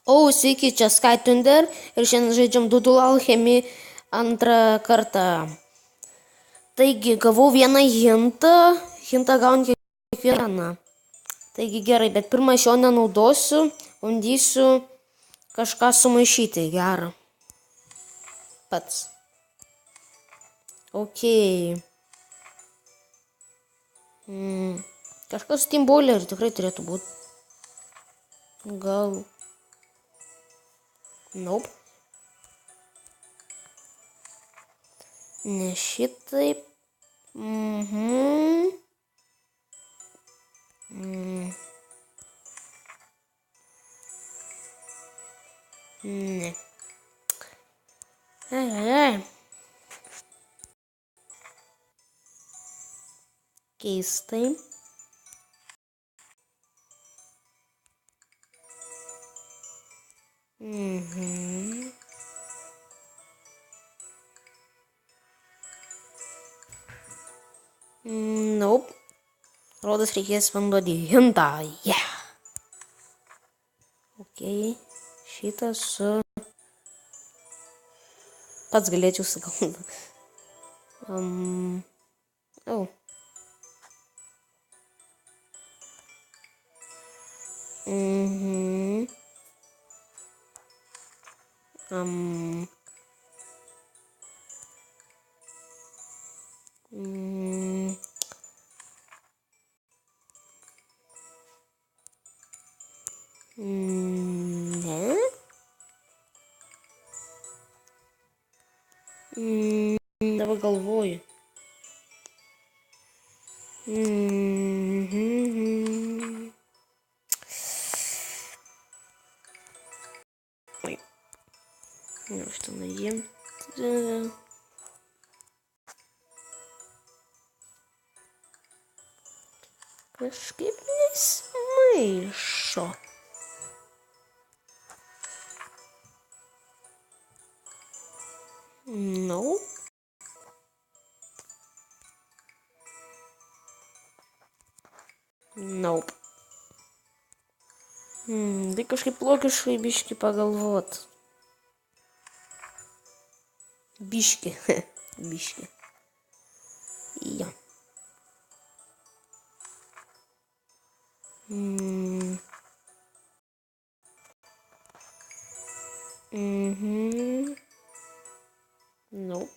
O, sveiki, čia SkyTunder ir šiandien žaidžiam Doodle Alchemy antrą kartą. Taigi, gavau vieną hintą gaunu kiekvieną. Taigi gerai, bet pirmą aš jo nenaudosiu, bandysiu kažką sumaišyti, gerą. Pats. Ok. Kažkas Steam Boiler tikrai turėtų būti. Gal. Nope. Ne šitaip. Ne. Keistai. Nope. Rodos reikės vanduoti hintą. Yeah. Ok. Šitas su... Pats galėčiau sugalvoti. Oh. Ne? Dabar galvoju. Oi. Что наем? Kažkaip nesimaišo. No. Nope. Tai kažkaip logiškai biški pagalvot. Biški. Biški. Jo. Nope.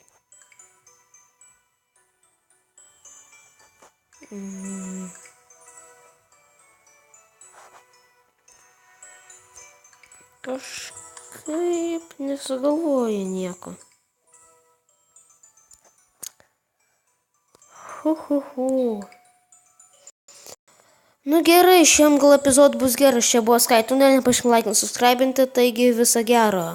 Kažkaip nesugalvoju nieko. Nu gerai, šiam gal epizodui bus geras. Čia buvo SkyTunder, nepamirškit like, subscribinti, taigi viso gero.